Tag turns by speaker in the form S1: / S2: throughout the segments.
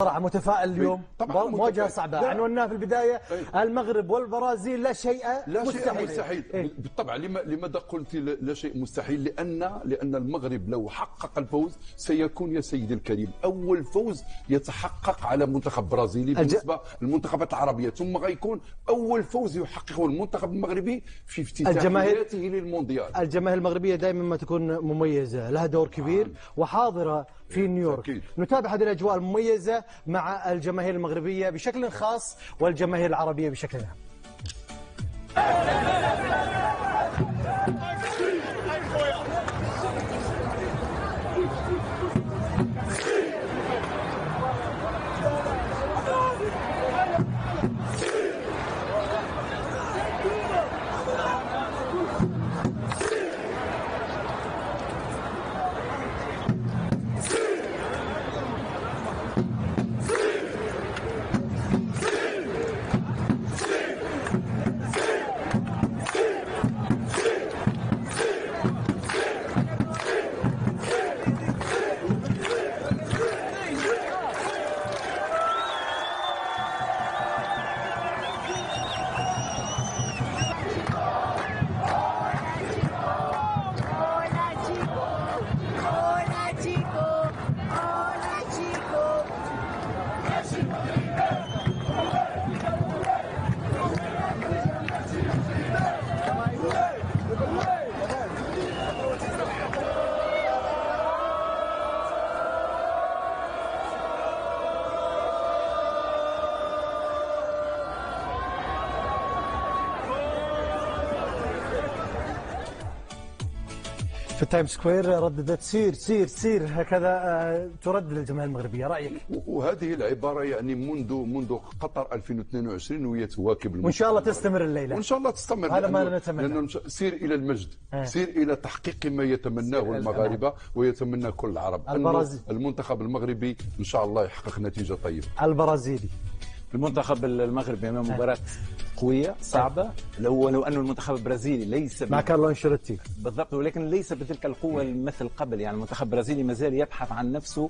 S1: صراحة متفائل اليوم. مواجهة صعبة عنوناها في البداية. المغرب والبرازيل لا شيء
S2: مستحيل. بالطبع. لماذا قلت لا شيء مستحيل؟ لأن المغرب لو حقق الفوز سيكون يا سيدي الكريم أول فوز يتحقق على منتخب برازيلي بالنسبة للمنتخبات العربية، ثم غيكون أول فوز يحققه المنتخب المغربي في افتتاحياته للمونديال.
S1: الجماهير المغربية دائما ما تكون مميزة، لها دور كبير وحاضرة في نيويورك. نتابع هذه الأجواء المميزة مع الجماهير المغربية بشكل خاص والجماهير العربية بشكل عام. في التايم سكوير رددت سير هكذا تردد الجماهير المغربية. رأيك؟
S2: وهذه العبارة يعني منذ قطر 2022 وهي تواكب
S1: وإن شاء الله تستمر الليلة.
S2: وإن شاء الله تستمر.
S1: هذا ما نتمنى.
S2: لأنه سير إلى المجد، سير إلى تحقيق ما يتمناه المغاربة ويتمنى كل العرب. المنتخب المغربي إن شاء الله يحقق نتيجة طيبة.
S1: البرازيلي.
S3: المنتخب المغربي امام مباراه قويه صعبه، لو انه المنتخب البرازيلي ليس
S1: مع كارلو انشيلوتي
S3: بالضبط، ولكن ليس بتلك القوه مثل قبل. يعني المنتخب البرازيلي ما زال يبحث عن نفسه،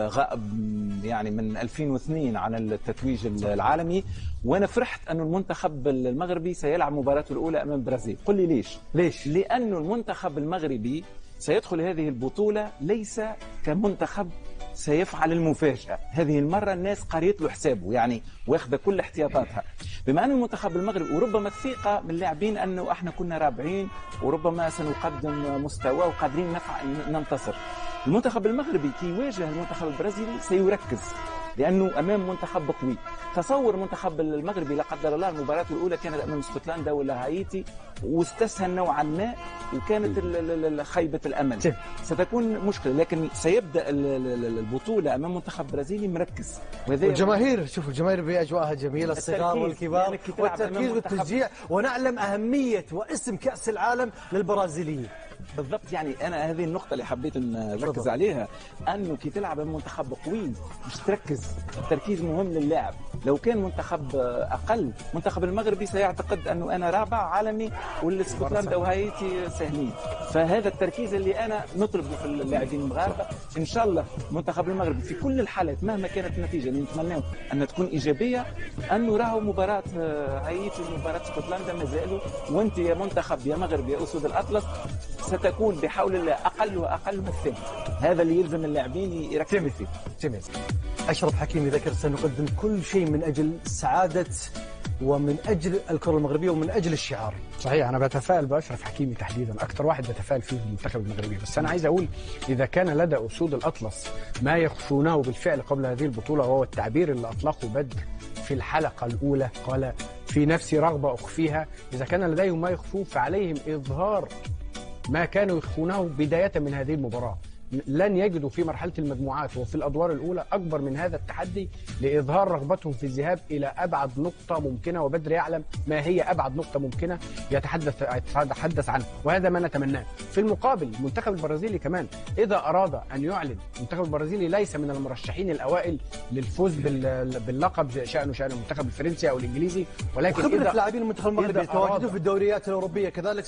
S3: غائب يعني من 2002 عن التتويج العالمي. وانا فرحت انه المنتخب المغربي سيلعب مباراته الاولى امام البرازيل. قل لي ليش؟ لانه المنتخب المغربي سيدخل هذه البطوله ليس كمنتخب سيفعل المفاجأة. هذه المرة الناس قريت له حسابه، يعني واخذة كل احتياطاتها. بما أن المنتخب المغربي وربما الثقة من اللاعبين أنه احنا كنا رابعين وربما سنقدم مستوى وقادرين ننتصر. المنتخب المغربي كي يواجه المنتخب البرازيلي سيركز لأنه أمام منتخب قوي. تصور المنتخب المغربي لا قدر الله المباراة الأولى كانت أمام اسكتلندا ولا هايتي واستسهل نوعا ما وكانت خيبة الأمل، ستكون مشكلة. لكن سيبدأ البطولة أمام منتخب برازيلي مركز.
S1: والجماهير شوفوا الجماهير بأجواءها جميلة، الصغار والكبار والتركيز والتشجيع، ونعلم أهمية واسم كأس العالم للبرازيليين.
S3: بالضبط. يعني انا هذه النقطه اللي حبيت نركز عليها، انه كي تلعب منتخب قوي مش تركز، التركيز مهم للاعب. لو كان منتخب اقل، منتخب المغربي سيعتقد انه انا رابع عالمي والاسكتلندا وهايتي سهلين. فهذا التركيز اللي انا نطلبه في اللاعبين المغاربه. ان شاء الله منتخب المغربي في كل الحالات مهما كانت النتيجه اللي نتمناه ان تكون ايجابيه، انه راهو مباراه هايتي ومباراه اسكتلندا مازالوا، وانت يا منتخب يا مغرب يا اسود الاطلس ستكون بحول الله أقل وأقل من الثاني. هذا اللي يلزم اللاعبين يركزوا فيه.
S1: جميل. أشرف حكيمي ذكر سنقدم كل شيء من أجل سعادة ومن أجل الكرة المغربية ومن أجل الشعار.
S4: صحيح. أنا بتفائل بأشرف حكيمي تحديدا، أكثر واحد بتفائل فيه المنتخب المغربي. بس أنا عايز أقول إذا كان لدى أسود الأطلس ما يخفونه بالفعل قبل هذه البطولة، وهو التعبير اللي أطلقه بدر في الحلقة الأولى، قال في نفسي رغبة أخفيها. إذا كان لديهم ما يخفوه فعليهم إظهار ما كانوا يخفونه بداية من هذه المباراة. لن يجدوا في مرحلة المجموعات وفي الأدوار الأولى أكبر من هذا التحدي لإظهار رغبتهم في الذهاب إلى أبعد نقطة ممكنة، وبدر يعلم ما هي أبعد نقطة ممكنة يتحدث عنها، وهذا ما نتمناه. في المقابل المنتخب البرازيلي كمان إذا أراد أن يعلن، المنتخب البرازيلي ليس من المرشحين الأوائل للفوز باللقب شأن المنتخب الفرنسي أو الإنجليزي، ولكن
S1: خبرة لاعبين المنتخب المغربي تواجدوا في الدوريات الأوروبية كذلك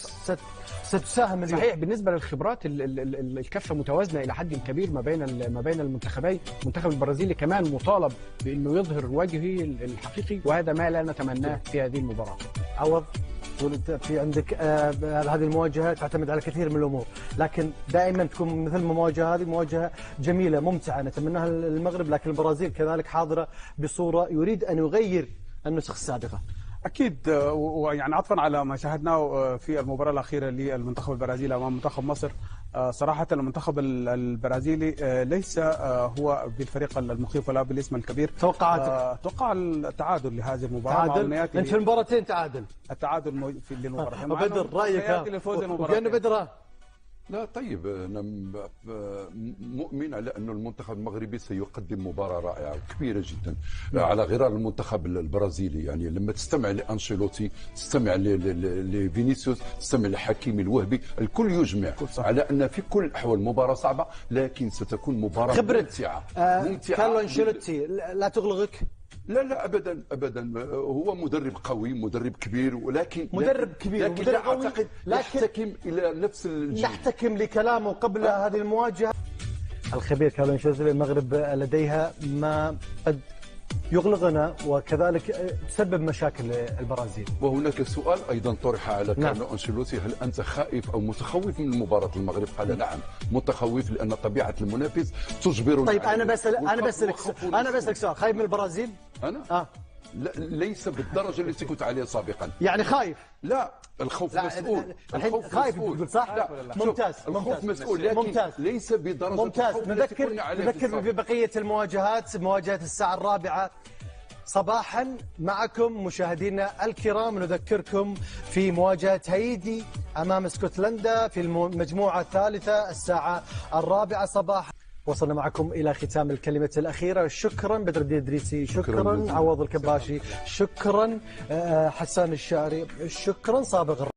S1: ستساهم.
S4: صحيح. بالنسبة للخبرات الكفة متوازنة. شاهدنا الى حد كبير ما بين المنتخبين. المنتخب البرازيلي كمان مطالب بانه يظهر وجهه الحقيقي، وهذا ما لا نتمناه في هذه المباراه.
S1: عوض، في عندك هذه المواجهه تعتمد على كثير من الامور، لكن دائما تكون مثل المواجهه هذه مواجهه جميله ممتعه نتمناها للمغرب، لكن البرازيل كذلك حاضره بصوره يريد ان يغير النسخ السابقه.
S5: اكيد، ويعني عطفا على ما شاهدناه في المباراه الاخيره للمنتخب البرازيلي امام منتخب مصر، صراحه المنتخب البرازيلي ليس هو بالفريق المخيف ولا بالاسم الكبير.
S1: توقعاتك؟
S5: توقع التعادل لهذه المباراه.
S1: تعادل؟ انت في المباراتين تعادل.
S5: التعادل في للمباراه.
S1: بدر رايك؟ وكأنه بدر.
S2: لا طيب، أنا مؤمن على أن المنتخب المغربي سيقدم مباراة رائعة وكبيرة جدا على غرار المنتخب البرازيلي. يعني لما تستمع لأنشيلوتي، تستمع لفينيسيوس، تستمع لحكيمي الوهبي، الكل يجمع على أن في كل الأحوال مباراة صعبة، لكن ستكون مباراة ممتعة.
S1: كارلو أنشيلوتي لا تغلقك؟
S2: لا ابدا ابدا، هو مدرب قوي، مدرب كبير، ولكن
S1: مدرب كبير
S2: لكن لا اعتقد يحتكم الى نفس الجيل.
S1: نحتكم لكلامه قبل هذه المواجهه. الخبير كارلو أنشيلوتي، المغرب لديها ما قد يغلقنا وكذلك تسبب مشاكل البرازيل.
S2: وهناك سؤال ايضا طرح على كارلو أنشيلوتي: هل انت خائف او متخوف من مباراه المغرب؟ قال نعم متخوف، لان طبيعه المنافس تجبرنا.
S1: طيب انا بسألك سؤال، خايف من البرازيل؟
S2: انا؟ لا، ليس بالدرجه التي كنت عليها سابقا.
S1: يعني خايف؟
S2: لا، الخوف مسؤول.
S1: الحين خايف تقول صح؟ لا ممتاز.
S2: الخوف مسؤول، لكن ليس بدرجه
S1: ممتاز.
S2: نذكر
S1: ببقيه المواجهات، مواجهه الساعه 4 صباحا معكم مشاهدينا الكرام. نذكركم في مواجهة هايتي أمام اسكتلندا في المجموعة الثالثة الساعة 4 صباحا. وصلنا معكم إلى ختام الكلمة الأخيرة. شكرا بدر الدين إدريسي، شكرا عوض الكباشي، شكرا حسان الشاعري، شكرا صابغ